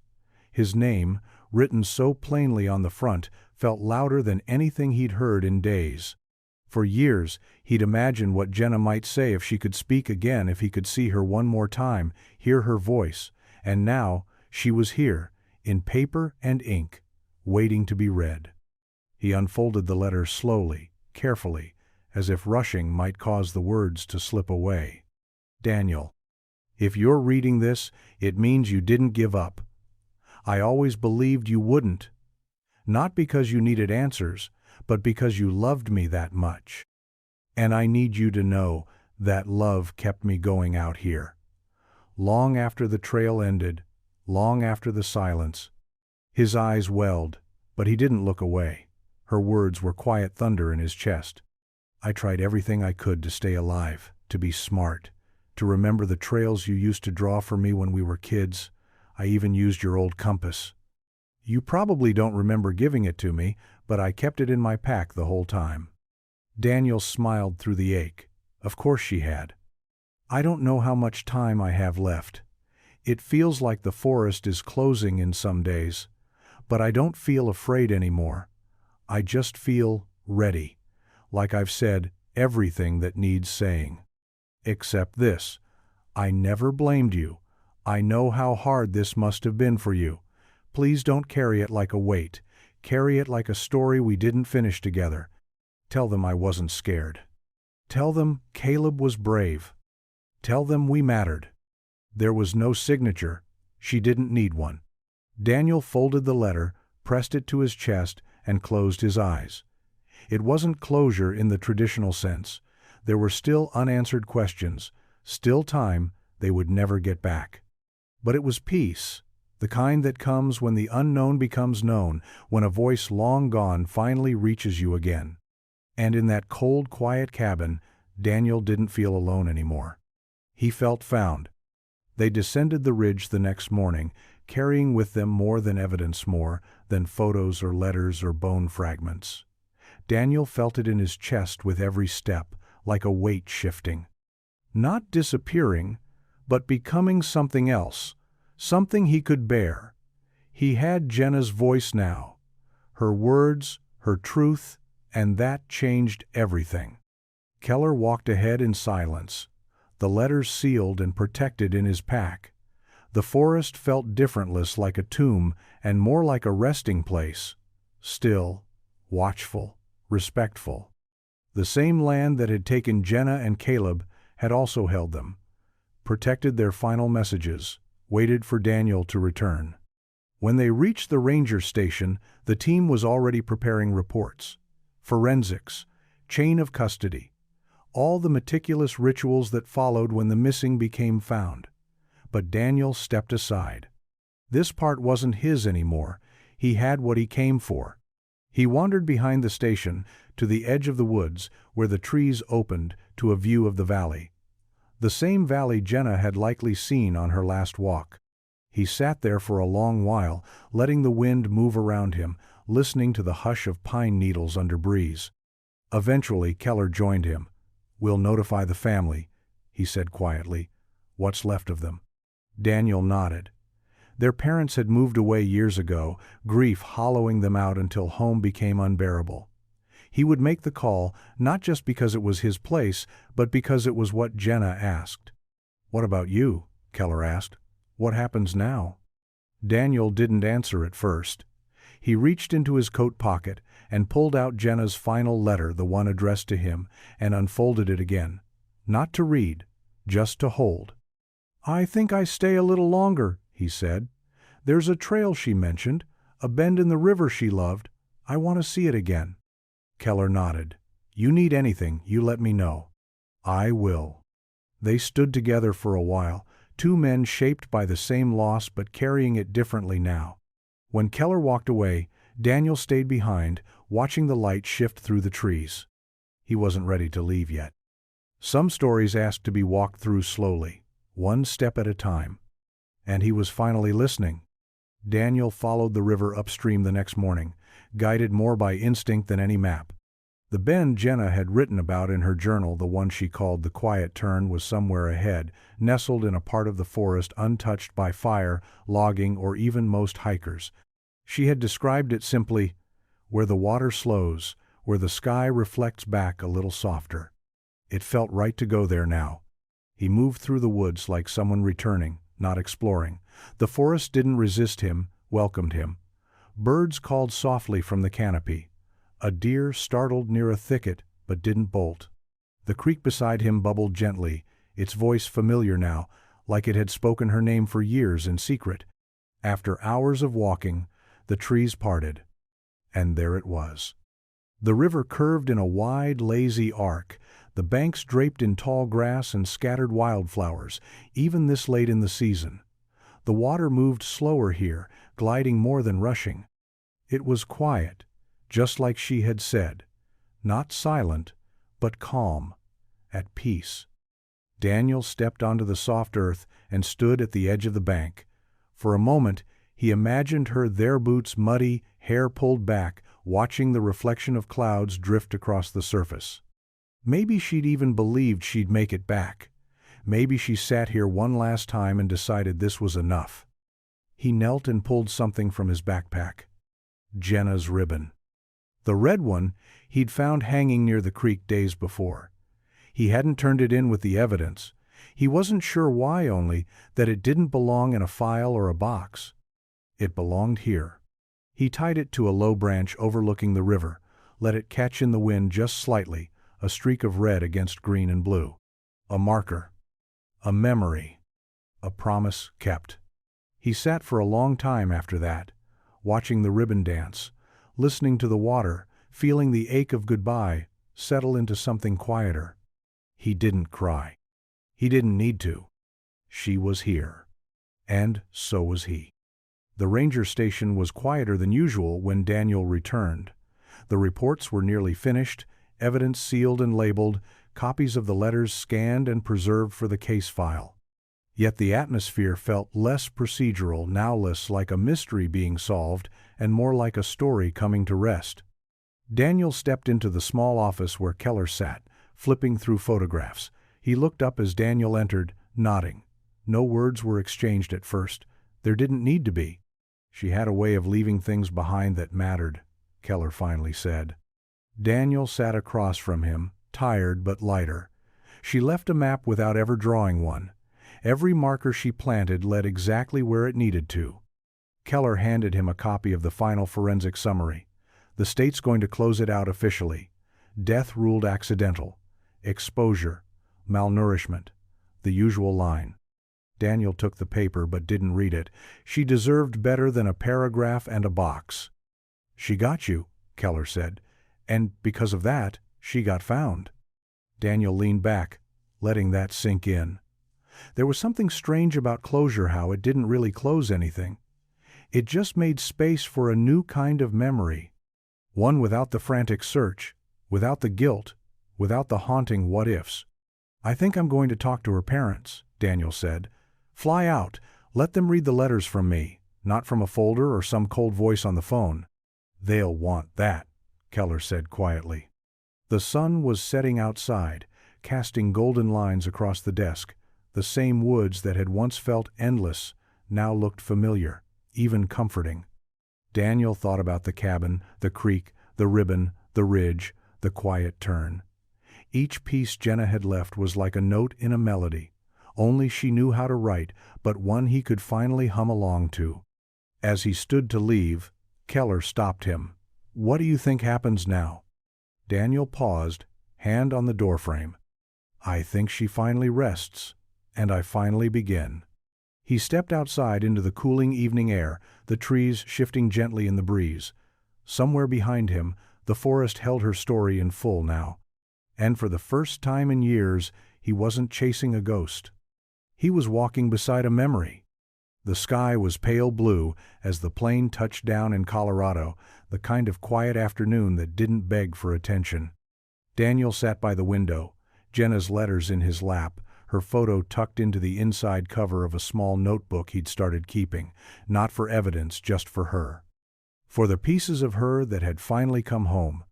[SPEAKER 1] His name, written so plainly on the front, felt louder than anything he'd heard in days. For years, he'd imagined what Jenna might say if she could speak again, if he could see her one more time, hear her voice, and now she was here, in paper and ink, waiting to be read. He unfolded the letter slowly, carefully, as if rushing might cause the words to slip away. Daniel, if you're reading this, it means you didn't give up. I always believed you wouldn't. Not because you needed answers, but because you loved me that much. And I need you to know that love kept me going out here. Long after the trail ended, long after the silence. His eyes welled, but he didn't look away. Her words were quiet thunder in his chest. I tried everything I could to stay alive, to be smart, to remember the trails you used to draw for me when we were kids. I even used your old compass. You probably don't remember giving it to me, but I kept it in my pack the whole time. Daniel smiled through the ache. Of course she had. I don't know how much time I have left. It feels like the forest is closing in some days, but I don't feel afraid anymore. I just feel ready, like I've said everything that needs saying. Except this, I never blamed you. I know how hard this must have been for you. Please don't carry it like a weight. Carry it like a story we didn't finish together. Tell them I wasn't scared. Tell them Caleb was brave. Tell them we mattered. There was no signature. She didn't need one. Daniel folded the letter, pressed it to his chest, and closed his eyes. It wasn't closure in the traditional sense. There were still unanswered questions, still time they would never get back. But it was peace, the kind that comes when the unknown becomes known, when a voice long gone finally reaches you again. And in that cold, quiet cabin, Daniel didn't feel alone anymore. He felt found. They descended the ridge the next morning, carrying with them more than evidence, more than photos or letters or bone fragments. Daniel felt it in his chest with every step, like a weight shifting. Not disappearing, but becoming something else, something he could bear. He had Jenna's voice now, her words, her truth, and that changed everything. Keller walked ahead in silence, the letters sealed and protected in his pack. The forest felt differentless, like a tomb, and more like a resting place. Still, watchful, respectful. The same land that had taken Jenna and Caleb had also held them, protected their final messages, waited for Daniel to return. When they reached the ranger station, the team was already preparing reports. Forensics, chain of custody, all the meticulous rituals that followed when the missing became found. But Daniel stepped aside. This part wasn't his anymore. He had what he came for. He wandered behind the station to the edge of the woods where the trees opened to a view of the valley. The same valley Jenna had likely seen on her last walk. He sat there for a long while, letting the wind move around him, listening to the hush of pine needles under breeze. Eventually, Keller joined him. "We'll notify the family," he said quietly. "What's left of them?" Daniel nodded. Their parents had moved away years ago, grief hollowing them out until home became unbearable. He would make the call, not just because it was his place, but because it was what Jenna asked. "What about you?" Keller asked. "What happens now?" Daniel didn't answer at first. He reached into his coat pocket and pulled out Jenna's final letter, the one addressed to him, and unfolded it again. Not to read, just to hold. "I think I stay a little longer," he said. "There's a trail she mentioned, a bend in the river she loved. I want to see it again." Keller nodded. "You need anything, you let me know." "I will." They stood together for a while, two men shaped by the same loss but carrying it differently now. When Keller walked away, Daniel stayed behind, watching the light shift through the trees. He wasn't ready to leave yet. Some stories asked to be walked through slowly, one step at a time. And he was finally listening. Daniel followed the river upstream the next morning, guided more by instinct than any map. The bend Jenna had written about in her journal, the one she called the quiet turn, was somewhere ahead, nestled in a part of the forest untouched by fire, logging, or even most hikers. She had described it simply, where the water slows, where the sky reflects back a little softer. It felt right to go there now. He moved through the woods like someone returning, not exploring. The forest didn't resist him, welcomed him. Birds called softly from the canopy. A deer startled near a thicket, but didn't bolt. The creek beside him bubbled gently, its voice familiar now, like it had spoken her name for years in secret. After hours of walking, the trees parted. And there it was. The river curved in a wide, lazy arc, the banks draped in tall grass and scattered wildflowers, even this late in the season. The water moved slower here, gliding more than rushing. It was quiet, just like she had said. Not silent, but calm, at peace. Daniel stepped onto the soft earth and stood at the edge of the bank. For a moment, he imagined her there, boots muddy, hair pulled back, watching the reflection of clouds drift across the surface. Maybe she'd even believed she'd make it back. Maybe she sat here one last time and decided this was enough. He knelt and pulled something from his backpack. Jenna's ribbon. The red one he'd found hanging near the creek days before. He hadn't turned it in with the evidence. He wasn't sure why, only that it didn't belong in a file or a box. It belonged here. He tied it to a low branch overlooking the river, let it catch in the wind just slightly, a streak of red against green and blue. A marker. A memory. A promise kept. He sat for a long time after that, watching the ribbon dance, listening to the water, feeling the ache of goodbye settle into something quieter. He didn't cry. He didn't need to. She was here. And so was he. The ranger station was quieter than usual when Daniel returned. The reports were nearly finished, evidence sealed and labeled, copies of the letters scanned and preserved for the case file. Yet the atmosphere felt less procedural, now less like a mystery being solved, and more like a story coming to rest. Daniel stepped into the small office where Keller sat, flipping through photographs. He looked up as Daniel entered, nodding. No words were exchanged at first. There didn't need to be. She had a way of leaving things behind that mattered, Keller finally said. Daniel sat across from him, tired but lighter. She left a map without ever drawing one. Every marker she planted led exactly where it needed to. Keller handed him a copy of the final forensic summary. The state's going to close it out officially. Death ruled accidental. Exposure. Malnourishment. The usual line. Daniel took the paper but didn't read it. She deserved better than a paragraph and a box. She got you, Keller said, and because of that, she got found. Daniel leaned back, letting that sink in. There was something strange about closure, how it didn't really close anything. It just made space for a new kind of memory. One without the frantic search, without the guilt, without the haunting what-ifs. I think I'm going to talk to her parents, Daniel said. Fly out, let them read the letters from me, not from a folder or some cold voice on the phone. They'll want that, Keller said quietly. The sun was setting outside, casting golden lines across the desk. The same woods that had once felt endless now looked familiar, even comforting. Daniel thought about the cabin, the creek, the ribbon, the ridge, the quiet turn. Each piece Jenna had left was like a note in a melody. Only she knew how to write, but one he could finally hum along to. As he stood to leave, Keller stopped him. What do you think happens now? Daniel paused, hand on the doorframe. I think she finally rests, and I finally begin. He stepped outside into the cooling evening air, the trees shifting gently in the breeze. Somewhere behind him, the forest held her story in full now. And for the first time in years, he wasn't chasing a ghost. He was walking beside a memory. The sky was pale blue as the plane touched down in Colorado, the kind of quiet afternoon that didn't beg for attention. Daniel sat by the window, Jenna's letters in his lap, her photo tucked into the inside cover of a small notebook he'd started keeping, not for evidence, just for her. For the pieces of her that had finally come home.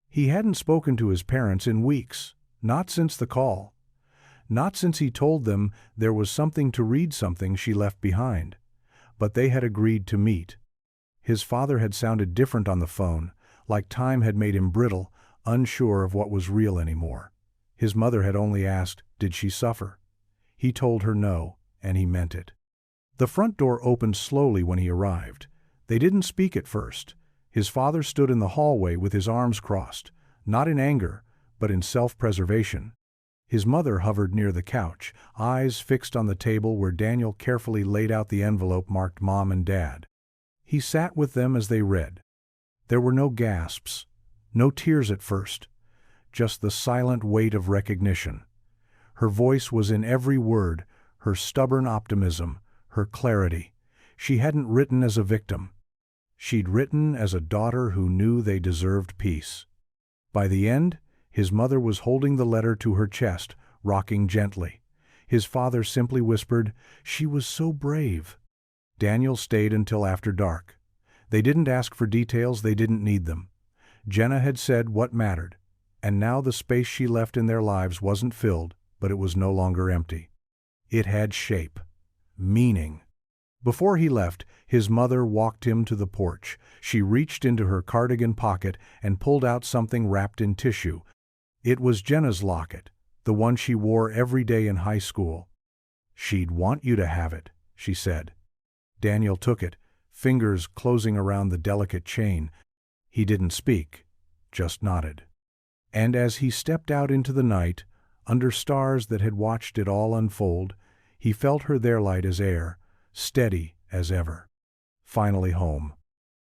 [SPEAKER 1] He hadn't spoken to his parents in weeks, not since the call. Not since he told them there was something to read, something she left behind. But they had agreed to meet. His father had sounded different on the phone, like time had made him brittle, unsure of what was real anymore. His mother had only asked, did she suffer? He told her no, and he meant it. The front door opened slowly when he arrived. They didn't speak at first. His father stood in the hallway with his arms crossed, not in anger, but in self-preservation. His mother hovered near the couch, eyes fixed on the table where Daniel carefully laid out the envelope marked Mom and Dad. He sat with them as they read. There were no gasps, no tears at first, just the silent weight of recognition. Her voice was in every word, her stubborn optimism, her clarity. She hadn't written as a victim. She'd written as a daughter who knew they deserved peace. By the end, his mother was holding the letter to her chest, rocking gently. His father simply whispered, "She was so brave." Daniel stayed until after dark. They didn't ask for details, they didn't need them. Jenna had said what mattered, and now the space she left in their lives wasn't filled, but it was no longer empty. It had shape, meaning. Before he left, his mother walked him to the porch. She reached into her cardigan pocket and pulled out something wrapped in tissue. It was Jenna's locket, the one she wore every day in high school. "She'd want you to have it," she said. Daniel took it, fingers closing around the delicate chain. He didn't speak, just nodded. And as he stepped out into the night, under stars that had watched it all unfold, he felt her there, light as air, steady as ever. Finally home.